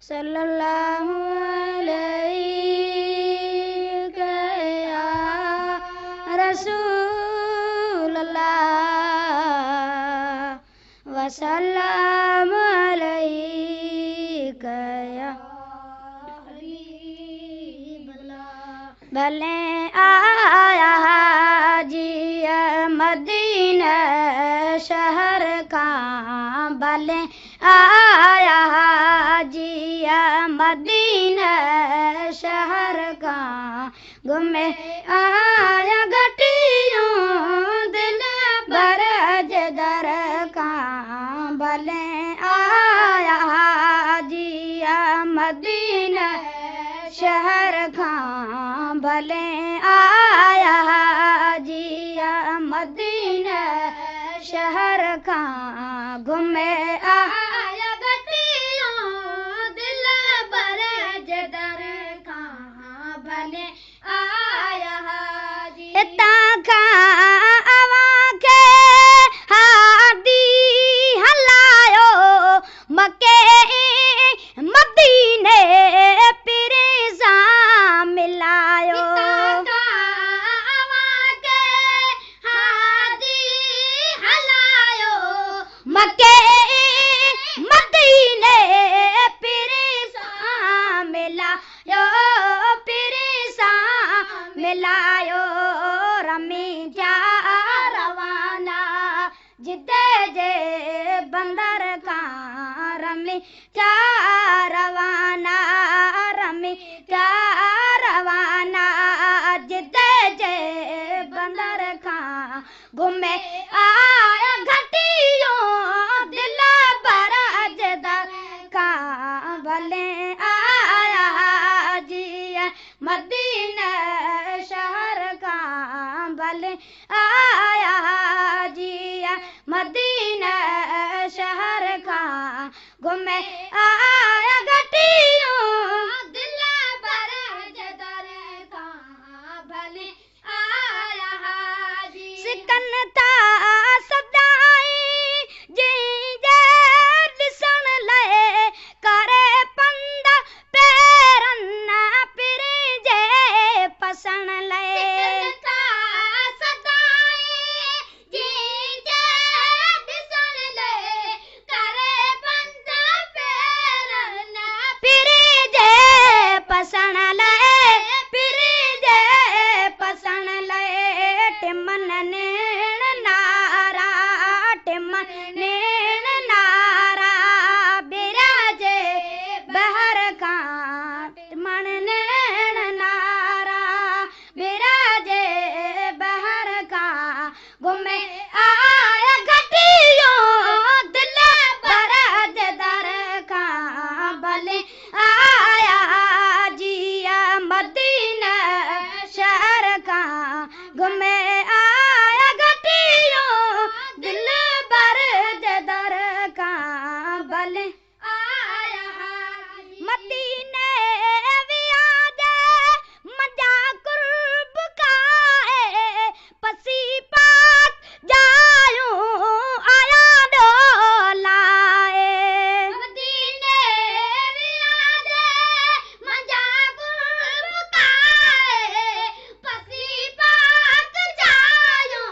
सल्लल्लाहु अलैहि या रसूल अल्लाह वसल्लम अलैका या हबीब अल्लाह। भले आया हाजी मदीना शहर का, भले आया हाजी मदीना शहर का, घूमे आया घटियों दिल बरज दर का। भले आया हाजी मदीना शहर का, भले आया हाजी मदीना शहर का, घूमे आया घटियों दिल बरज दर का। भले आया हाजी ताका आवा के हादी हलायो, मके मदीने पिरसा मिलायो। मके मदीने पिरसा मिलायो, पिरसा मिलायो। रमी जा रवाना जिते जे बंदर का, रमी जा रवाना, रमी जा रवाना जिते जे बंदर का, घूमे आया घटियों दिल बरज दर का। भले आया हाजी मदीना शहर का, भले आया हाजी मदीना शहर का, घूमे आया घटियों दिल बरज दर का। भले आया हाजी सिकनता सदाई जी जे दिसन ले, करे पंदा पैरन पिर जे पसन ले। पसन ले पिर जे पसन ले, टिमन नेण नारा, टिमन नेण नारा बिराजे बहर का। टिमन नेण नारा बिराजे बहर का, घूमे आया घटियों दिल बरज दर का। भले आया मदीना शहर का, घूमे आया घटियों दिल बरज दर का। भले आया मदीने वियादे मजा कुर्ब का है, पसी पाक जायूं आया डोलाए। मदीने वियादे मजा पसी पाक जायूं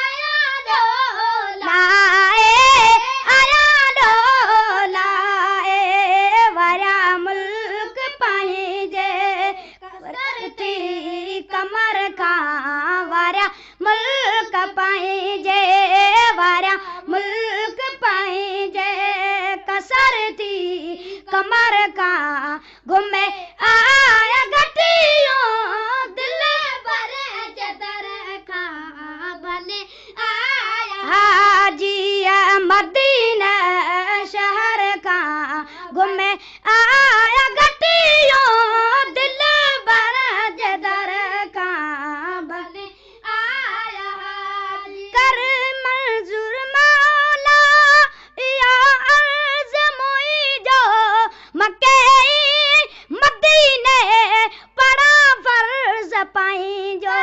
आया डोलाए, आया डोलाए। वरा मुल्क पाइजे करती कमर का, वरा मुल्क पाइजे, वरा मुल्क पाइजे कसरती कमर का। घूमे आया घटियों दिल बरज दर का। भले आया हाजी मदीना शहर का, घूमे आया घटियों दिल बरज दर का। भले आया कर मंजूर मौला या अर्ज मोई जो, मके मदीने पड़ा फर्ज पाई जो।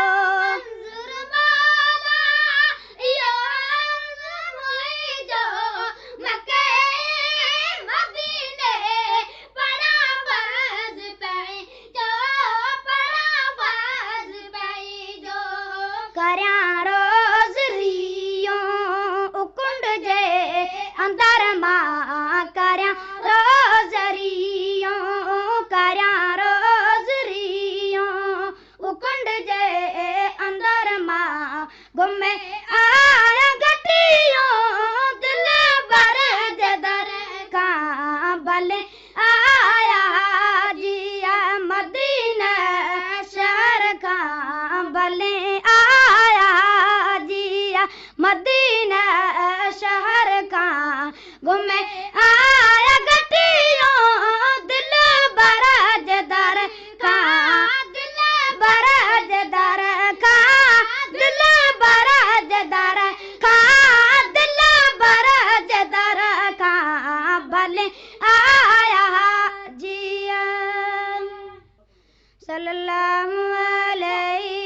मके मदीने करया रोज़रियों करया रोज़रियों उकुंड जे अंदर मां घुमे आया गटियों दिल भर जे दर का भले आया जिया मदीना शहर का भले आया जिया मदीना शहर का घुमे आया गटियों दिल बरज दर का दिल बरज दर का दिल बरज दर का दिल बरज दर का भले आया जिया सल्लल्लाहु अलैहि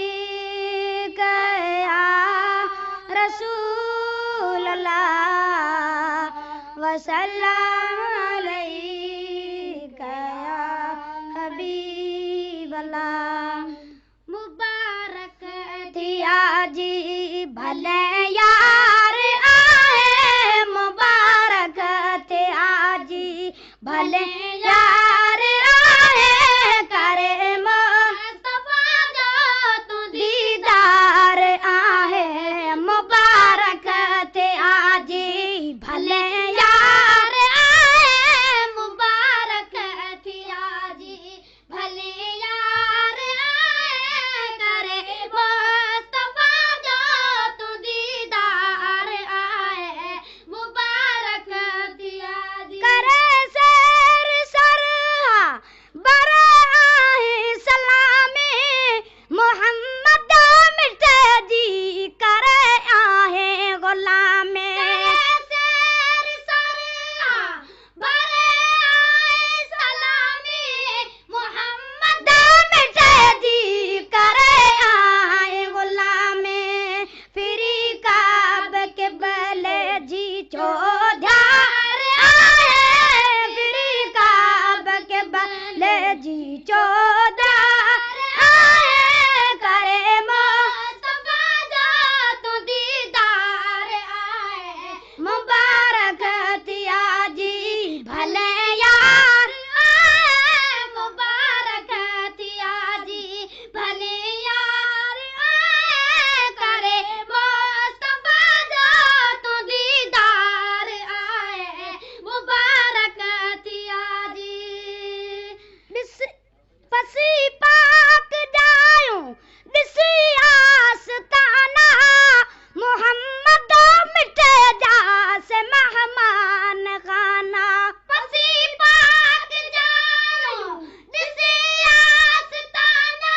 रसूल अल्लाह वसल्लम अलैका या हबीब अल्लाह मुबारक थिया जी भले यार आए मुबारक थिया जी भले यार आए करे मुस्तफा जो तू दीदार आहे मुबारक थिया जी भले यार आए मुबारक थिया जी भले यार आए करे मुस्तफा जो तू दीदार आए मुबारक थिया जी करे सर सरहा बर आहे सलामे मोहम्मद मिटे जी करे आहे गुलामे जी चौदार आए करे मुस्तफा जो तू दीदार आए मुबारक थिया जी भले यार आए मुबारक थिया जी भले यार आए करे मुस्तफा जो तू दीदार आए मुबारक थिया जी पसी पाक जायूं दिसी आस्ताना मोहम्मद मिटे जास मेहमान खाना पसी पाक जायूं दिसी आस्ताना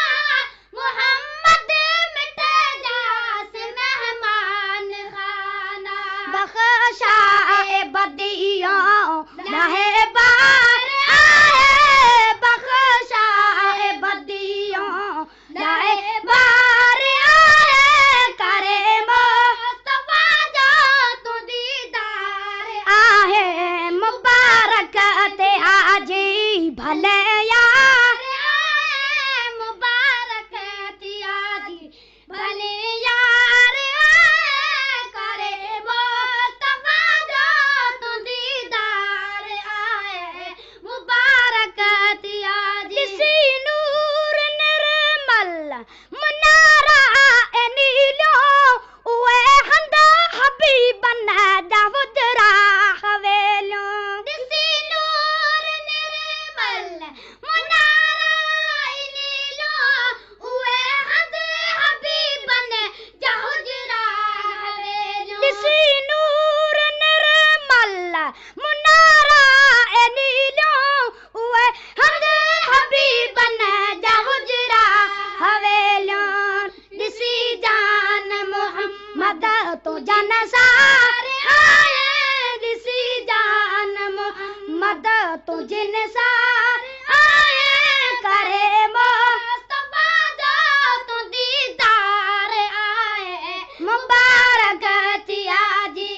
मोहम्मद मिटे जास मेहमान खाना बख्शाए बदियों लहे बार आए बख्शाए बदियों लहे बार आए करे मुस्तफा जो तू दीदार आहे मुबारक थिया जी भले यार आए मुबारक थिया जी भले यार आए करे मुस्तफा जो तू दीदार आए मुबारक थिया जी दिसी नूर निर्मल मुनारा ए नीलो उए हंद हबीबन दाऊदरा हवेलो दिसी नूर निर्मल मुनारा ए नीलो उए हंद हबीबन दाऊदरा हवेलो दिसी नूर निर्मल मुनारा ए नीलो उए हंद हबीबन दाऊदरा हवेलो दिसी जान मोहम्मद तो जन सार आए दिसी जान मोहम्मद तो जिन सार आए करे मुस्तफा जो तू दीदार आए मुबारक थिया जी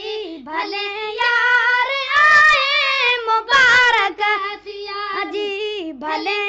भले यार आए मुबारक थिया जी भले